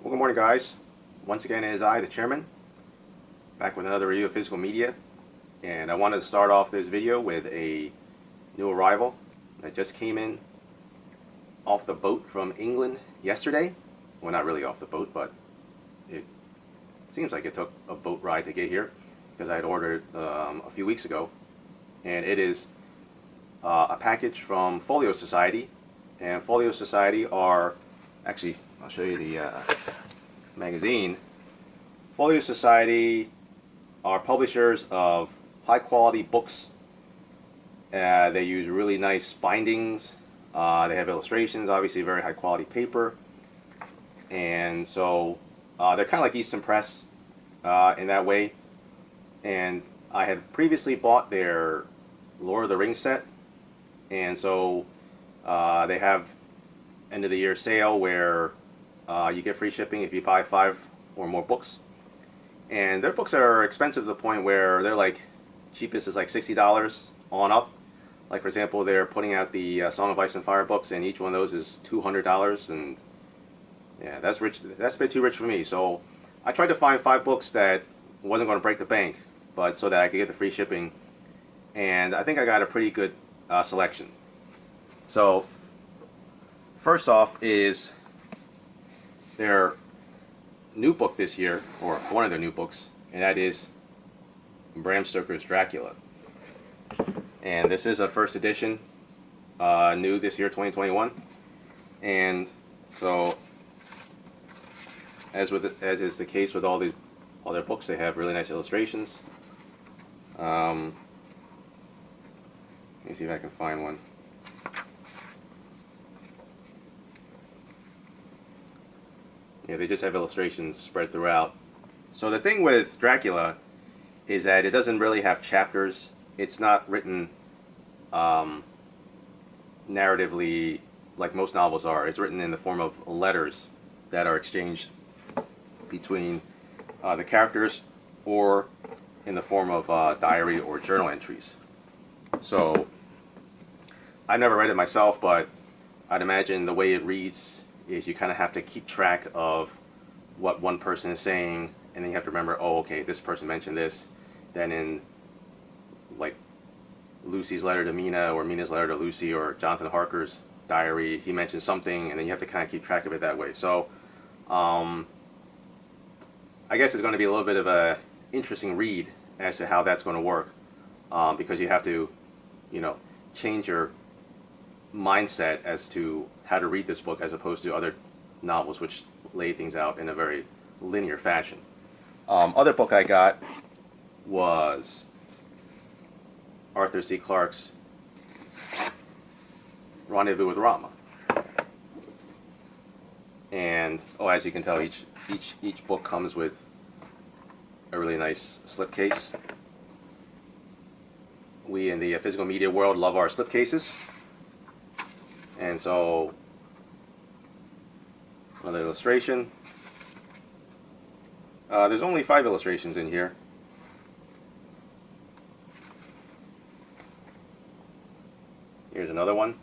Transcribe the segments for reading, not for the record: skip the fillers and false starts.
Well, good morning, guys. Once again, it is I, the chairman, back with another review of physical media. And I wanted to start off this video with a new arrival that just came in off the boat from England yesterday. Well, not really off the boat, but it seems like it took a boat ride to get here because I had ordered a few weeks ago. And it is a package from Folio Society. And Folio Society are, actually, I'll show you the magazine. Folio Society are publishers of high quality books. They use really nice bindings. They have illustrations, obviously very high quality paper. And so they're kind of like Easton Press in that way. And I had previously bought their Lord of the Rings set. And so they have end of the year sale where you get free shipping if you buy 5 or more books. And their books are expensive to the point where they're like, cheapest is like $60 on up. Like, for example, they're putting out the Song of Ice and Fire books, and each one of those is $200. And yeah, that's rich. That's a bit too rich for me. So I tried to find 5 books that wasn't going to break the bank, but so that I could get the free shipping. And I think I got a pretty good selection. So first off is their new book this year, or one of their new books, and that is Bram Stoker's Dracula. And this is a first edition, new this year, 2021. And so, as is the case with all their books, they have really nice illustrations. Let me see if I can find one. Yeah, they just have illustrations spread throughout. So the thing with Dracula is that it doesn't really have chapters. It's not written narratively like most novels are. It's written in the form of letters that are exchanged between the characters, or in the form of diary or journal entries. So I've never read it myself, but I'd imagine the way it reads is you kind of have to keep track of what one person is saying, and then you have to remember, oh, okay, this person mentioned this. Then in, like, Lucy's letter to Mina, or Mina's letter to Lucy, or Jonathan Harker's diary, he mentions something, and then you have to kind of keep track of it that way. So I guess it's going to be a little bit of a interesting read as to how that's going to work, because you have to, change your mindset as to how to read this book as opposed to other novels which lay things out in a very linear fashion. Other book I got was Arthur C. Clarke's Rendezvous with Rama. And as you can tell, each book comes with a really nice slipcase. We in the physical media world love our slipcases. And so, another illustration. There's only 5 illustrations in here. Here's another one.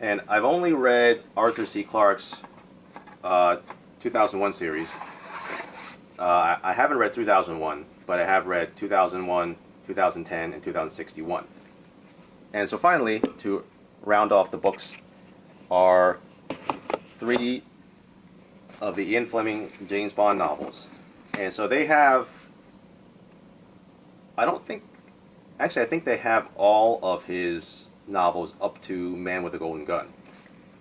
And I've only read Arthur C. Clarke's 2001 series. I haven't read 3001, but I have read 2001, 2010, and 2061. And so finally, to round off the books, are 3 of the Ian Fleming James Bond novels. And so they have, I think they have all of his novels up to Man with a Golden Gun.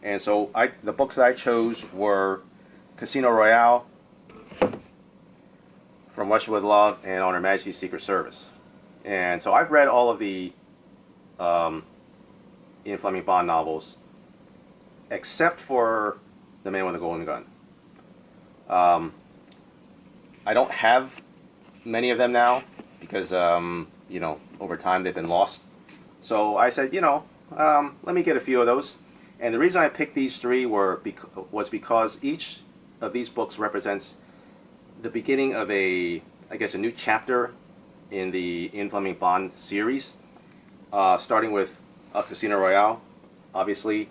And so the books that I chose were Casino Royale, From Russia with Love, and On Her Majesty's Secret Service. And so I've read all of the Ian Fleming Bond novels, except for The Man with the Golden Gun. I don't have many of them now because, over time they've been lost. So I said, let me get a few of those. And the reason I picked these 3 was because each of these books represents the beginning of a new chapter in the Ian Fleming Bond series, starting with Casino Royale, obviously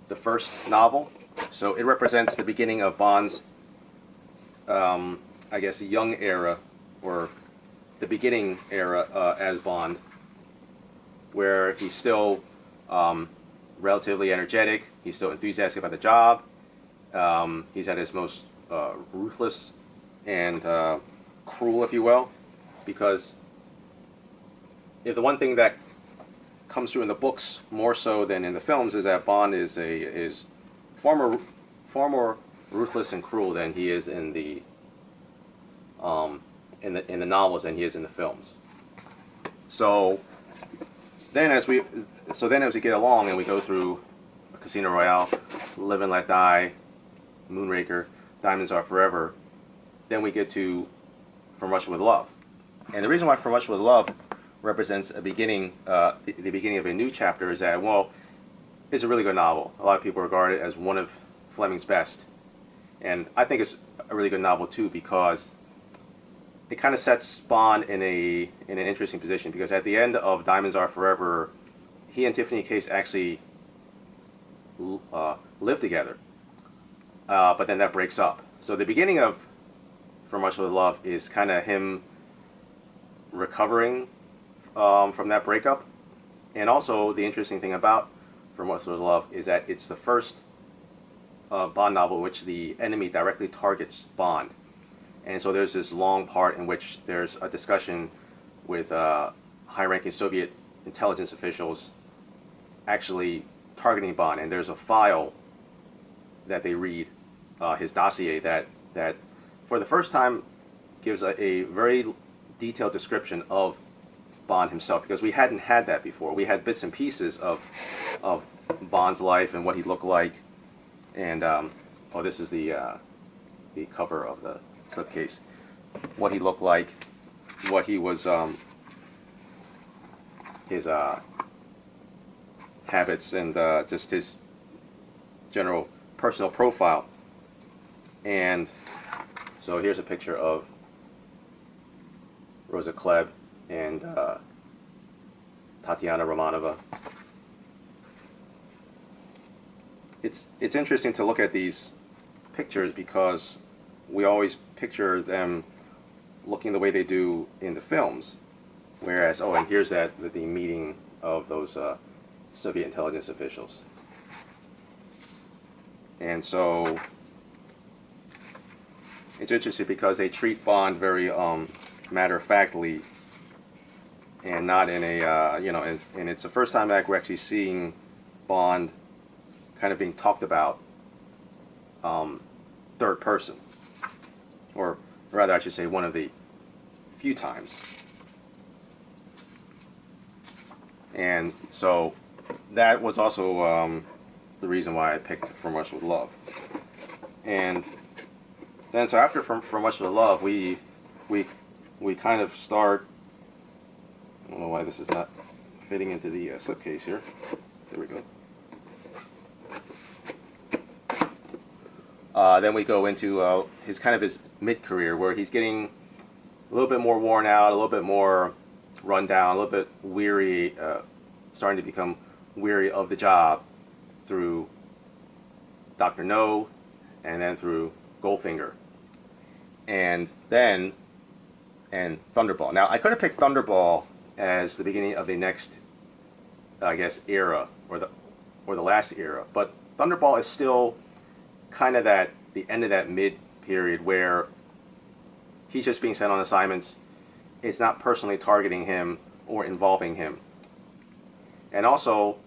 the first novel, So it represents the beginning of Bond's, I guess, young era, or the beginning era as Bond, where he's still relatively energetic, he's still enthusiastic about the job, he's at his most ruthless and cruel, if you will, because if the one thing that comes through in the books more so than in the films is that Bond is far more ruthless and cruel than he is in the novels than he is in the films. So then as we get along and we go through Casino Royale, Live and Let Die, Moonraker, Diamonds Are Forever, then we get to From Russia with Love. And the reason why From Russia with Love represents a beginning, the beginning of a new chapter, is that, well, it's a really good novel. A lot of people regard it as one of Fleming's best. And I think it's a really good novel too, because it kind of sets Bond in an interesting position, because at the end of Diamonds Are Forever, he and Tiffany Case actually live together, but then that breaks up. So the beginning of From Russia with Love is kind of him recovering from that breakup. And also the interesting thing about From Russia with Love is that it's the first Bond novel in which the enemy directly targets Bond. And so there's this long part in which there's a discussion with high-ranking Soviet intelligence officials actually targeting Bond, and there's a file that they read, his dossier, that for the first time gives a very detailed description of Bond himself, because we hadn't had that before. We had bits and pieces of Bond's life and what he looked like, and oh, this is the cover of the slipcase. What he looked like, what he was, his habits, and just his general personal profile. And so here's a picture of Rosa Klebb and Tatiana Romanova. It's interesting to look at these pictures because we always picture them looking the way they do in the films, whereas, oh, and here's the meeting of those Soviet intelligence officials. And so it's interesting because they treat Bond very matter-of-factly, and not in a you know, and it's the first time that we're actually seeing Bond kind of being talked about third person, or rather I should say one of the few times. And so that was also the reason why I picked From Russia with Love. And then so after From Russia with Love, we kind of start, I don't know why this is not fitting into the slipcase here. There we go. Then we go into his mid-career, where he's getting a little bit more worn out, a little bit more run down, a little bit weary, starting to become weary of the job through Dr. No, and then through Goldfinger, and Thunderball. Now I could have picked Thunderball as the beginning of the next, I guess, era, or the last era, but Thunderball is still kind of the end of that mid period where he's just being sent on assignments. It's not personally targeting him or involving him. And also,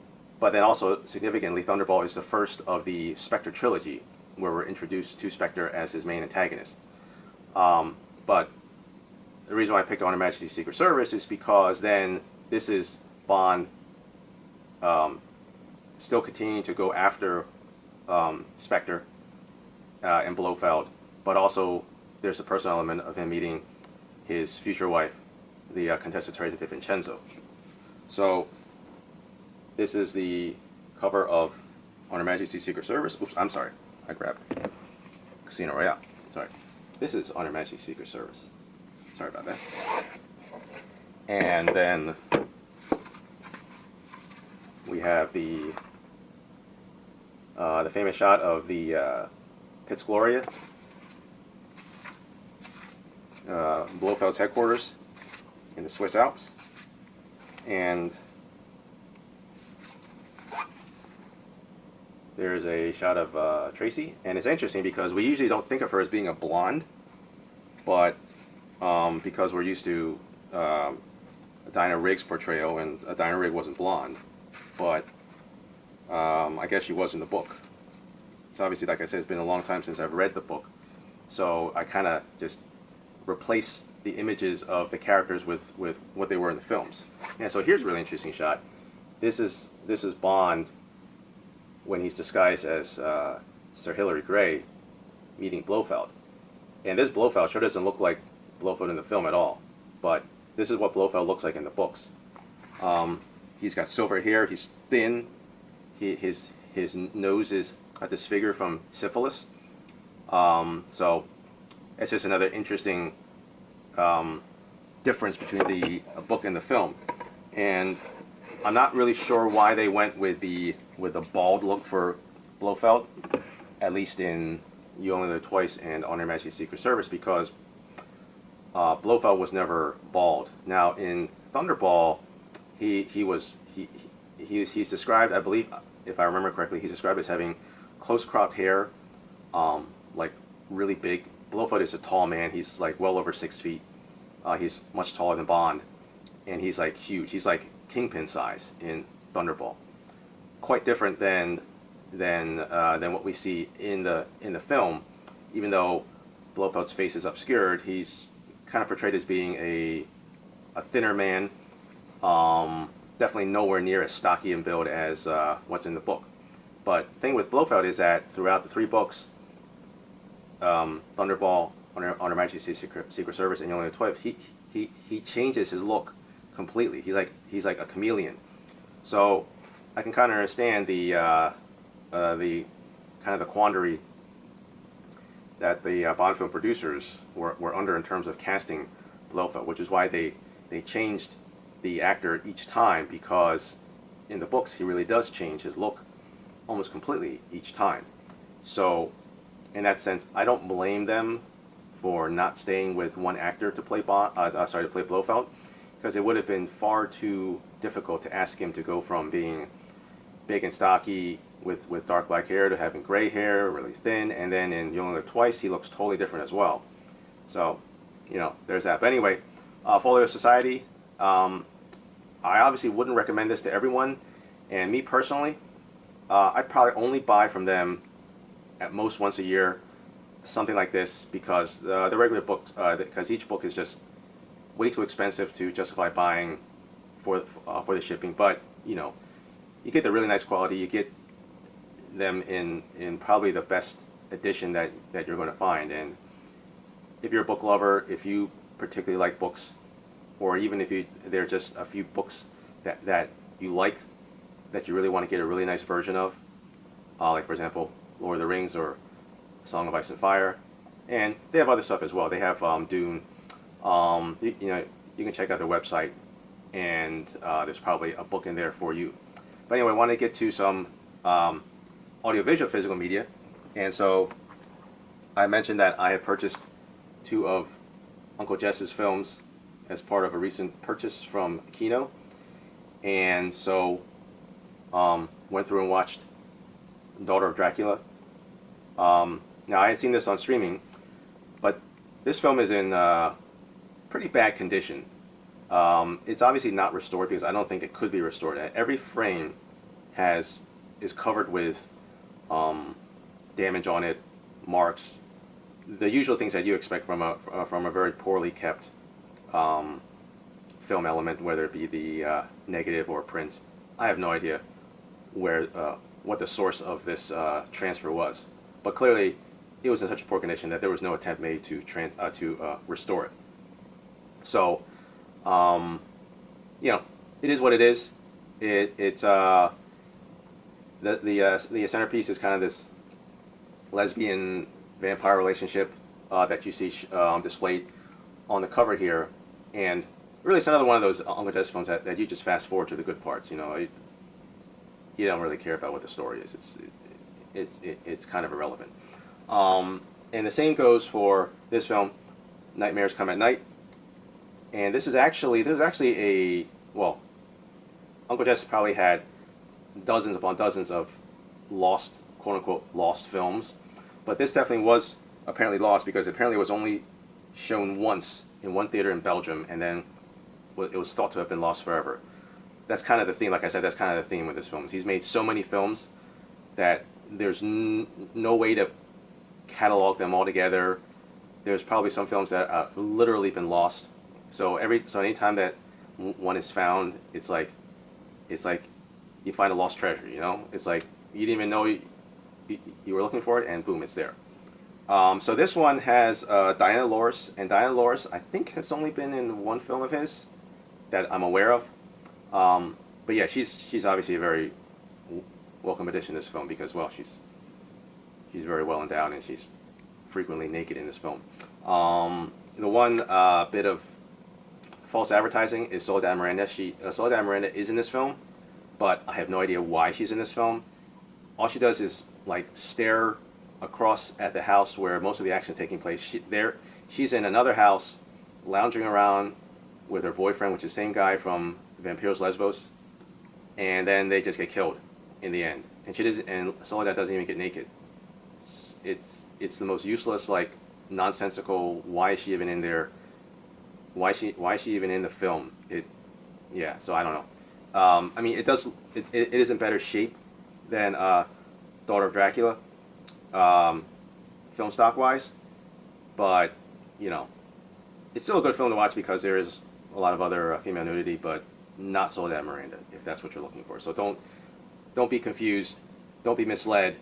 but then also significantly, Thunderball is the first of the Spectre trilogy, where we're introduced to Spectre as his main antagonist. But the reason why I picked On Her Majesty's Secret Service is because then this is Bond still continuing to go after Spectre and Blofeld, but also there's a personal element of him meeting his future wife, the Contessa Teresa de Vincenzo. So this is the cover of On Her Majesty's Secret Service. Oops, I'm sorry, I grabbed Casino Royale. Sorry, this is On Her Majesty's Secret Service. Sorry about that. And then we have the The famous shot of the Piz Gloria, Blofeld's headquarters in the Swiss Alps, and there's a shot of Tracy, and it's interesting because we usually don't think of her as being a blonde, but because we're used to Dinah Rigg's portrayal, and Dinah Rigg wasn't blonde, but I guess she was in the book. It's obviously, like I said, it's been a long time since I've read the book, so I kind of just replace the images of the characters with what they were in the films. And so here's a really interesting shot. This is Bond when he's disguised as Sir Hilary Grey meeting Blofeld. And this Blofeld sure doesn't look like Blofeld in the film at all, but this is what Blofeld looks like in the books. He's got silver hair, he's thin, his nose is disfigured from syphilis. So it's just another interesting difference between the book and the film. And I'm not really sure why they went with the bald look for Blofeld, at least in You Only Live Twice and On Her Majesty's Secret Service, because Blofeld was never bald. Now in Thunderball, he's described, I believe, if I remember correctly, he's described as having close cropped hair, like really big. Blofeld is a tall man. He's like well over 6 feet. He's much taller than Bond, and he's like huge. He's like Kingpin size in Thunderball. Quite different than what we see in the film. Even though Blofeld's face is obscured, he's kind of portrayed as being a thinner man. Definitely nowhere near as stocky in build as what's in the book. But the thing with Blofeld is that throughout the 3 books, Thunderball, On Her Majesty's Secret Service, and You Only Live Twice, he changes his look completely. He's like a chameleon. So I can kind of understand the quandary that the Bond film producers were under in terms of casting Blofeld, which is why they changed the actor each time, because in the books he really does change his look almost completely each time. So in that sense, I don't blame them for not staying with one actor to play Blofeld, because it would have been far too difficult to ask him to go from being big and stocky with dark black hair to having gray hair, really thin, and then in You Only Live Twice he looks totally different as well. So, you know, there's that. But anyway, Folio Society, I obviously wouldn't recommend this to everyone, and me personally, I'd probably only buy from them at most once a year, something like this, because the regular books, because each book is just way too expensive to justify buying for the shipping. But you know, you get the really nice quality. You get them in probably the best edition that you're going to find. And if you're a book lover, if you particularly like books, or even if there are just a few books that you like, that you really want to get a really nice version of, like for example Lord of the Rings or Song of Ice and Fire, and they have other stuff as well. They have Dune. You know, you can check out their website, and there's probably a book in there for you. But anyway, I want to get to some audiovisual physical media, and so I mentioned that I had purchased 2 of Uncle Jess's films as part of a recent purchase from Kino, and so went through and watched Daughter of Dracula. Now I had seen this on streaming, but this film is in pretty bad condition. It's obviously not restored, because I don't think it could be restored. Every frame is covered with damage on it, marks, the usual things that you expect from a very poorly kept film element, whether it be the negative or prints. I have no idea what the source of this transfer was, but clearly it was in such a poor condition that there was no attempt made to restore it. So, you know, it is what it is. It's the centerpiece is kind of this lesbian vampire relationship that you see displayed on the cover here, and really it's another one of those Uncle Jess films that you just fast forward to the good parts. You know, you don't really care about what the story is. it's kind of irrelevant. And the same goes for this film, Nightmares Come at Night. And this is actually a, well, Uncle Jess probably had dozens upon dozens of lost, quote unquote, lost films, but this definitely was apparently lost because apparently it was only shown once in one theater in Belgium, and then it was thought to have been lost forever. That's kind of the theme. Like I said, that's kind of the theme with his films. He's made so many films that there's no way to catalog them all together. There's probably some films that have literally been lost. So anytime that one is found, it's like you find a lost treasure. You know, it's like you didn't even know you were looking for it, and boom, it's there. So this one has Diana Loris, and Diana Loris, I think, has only been in one film of his that I'm aware of. But yeah, she's obviously a very welcome addition to this film because, well, she's very well endowed and she's frequently naked in this film. The one bit of false advertising is Soledad Miranda. Soledad Miranda is in this film, but I have no idea why she's in this film. All she does is like stare across at the house where most of the action is taking place. She's in another house, lounging around with her boyfriend, which is the same guy from Vampiros Lesbos, and then they just get killed in the end. And Soledad doesn't even get naked. It's the most useless, like, nonsensical. Why is she even in there? Why is she even in the film? Yeah. So I don't know. I mean, it is in better shape than Daughter of Dracula, film stock wise, but you know, it's still a good film to watch because there is a lot of other female nudity, but not Soledad Miranda, if that's what you're looking for. So don't be confused, don't be misled,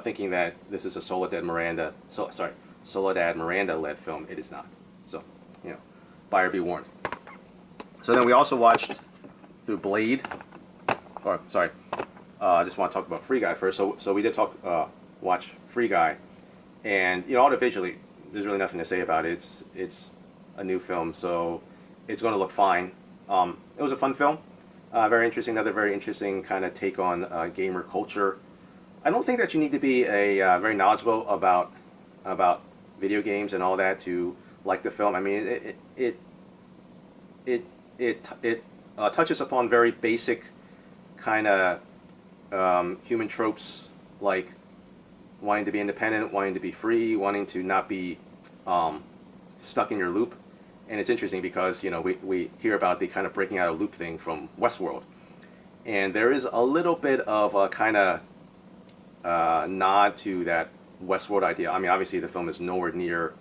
thinking that this is a Soledad Miranda led film. It is not. So, you know, buyer be warned. So then we also watched through Blade, or sorry, I just want to talk about Free Guy first. So we did watch Free Guy, and you know, audiovisually, there's really nothing to say about it. It's a new film, so it's going to look fine. It was a fun film, very interesting. Another very interesting kind of take on gamer culture. I don't think that you need to be a very knowledgeable about video games and all that to like the film. I mean, it touches upon very basic kind of human tropes, like wanting to be independent, wanting to be free, wanting to not be stuck in your loop. And it's interesting because, you know, we hear about the kind of breaking out of loop thing from Westworld, and there is a little bit of a kind of nod to that Westworld idea. I mean, obviously the film is nowhere near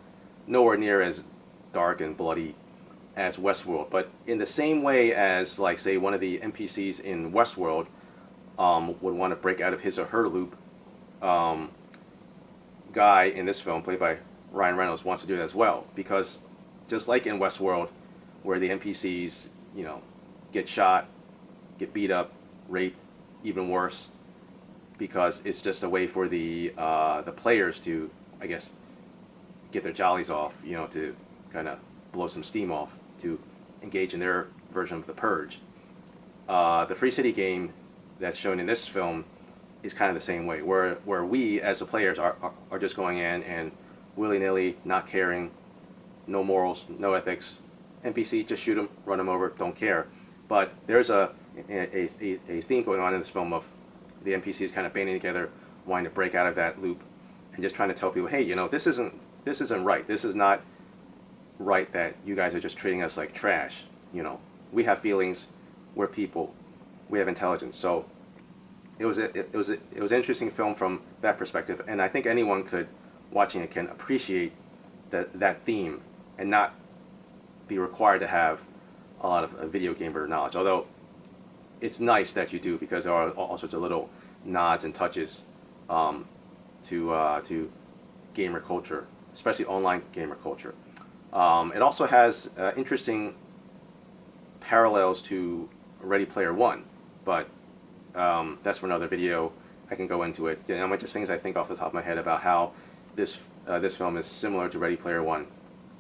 as dark and bloody as Westworld, but in the same way as, like, say, one of the NPCs in Westworld would want to break out of his or her loop, Guy in this film, played by Ryan Reynolds, wants to do that as well, because just like in Westworld, where the NPCs, you know, get shot, get beat up, raped, even worse, because it's just a way for the players to, I guess, get their jollies off, you know, to kind of blow some steam off, to engage in their version of the Purge. The Free City game that's shown in this film is kind of the same way, where we as the players are just going in and willy-nilly, not caring, no morals, no ethics. NPC, just shoot them, run them over, don't care. But there's a theme going on in this film of the NPCs kind of banding together, wanting to break out of that loop, and just trying to tell people, hey, you know, this isn't right. This is not right that you guys are just treating us like trash. You know, we have feelings, we're people, we have intelligence. So it was an interesting film from that perspective, and I think anyone could, watching it, can appreciate that theme and not be required to have a lot of video gamer knowledge. Although it's nice that you do, because there are all sorts of little nods and touches to gamer culture, especially online gamer culture. It also has interesting parallels to Ready Player One, but that's for another video. I can go into it. You know, just things I think off the top of my head about how this film is similar to Ready Player One.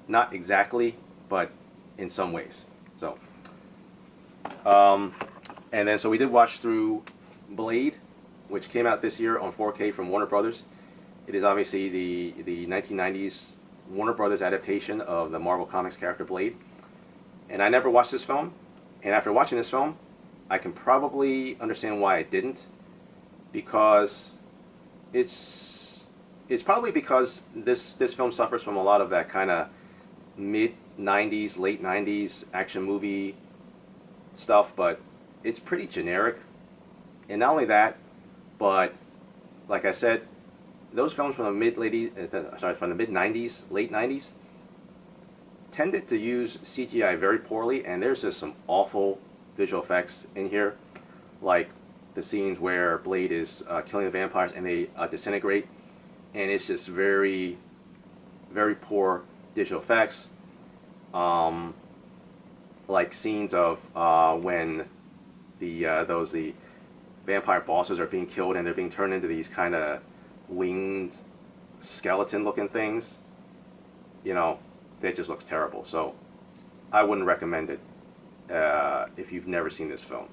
Not exactly, but in some ways. So, and then so we did watch through Blade, which came out this year on 4K from Warner Brothers. It is obviously the 1990s Warner Brothers adaptation of the Marvel Comics character Blade. And I never watched this film, and after watching this film, I can probably understand why I didn't, because it's probably because this film suffers from a lot of that kind of mid-90s, late 90s action movie stuff, but it's pretty generic. And not only that, but like I said, those films from the mid-90s, late 90s, tended to use CGI very poorly, and there's just some awful visual effects in here, like the scenes where Blade is killing the vampires and they disintegrate, and it's just very, very poor digital effects. Like scenes of when the vampire bosses are being killed and they're being turned into these kind of winged skeleton-looking things. You know, that just looks terrible. So I wouldn't recommend it if you've never seen this film.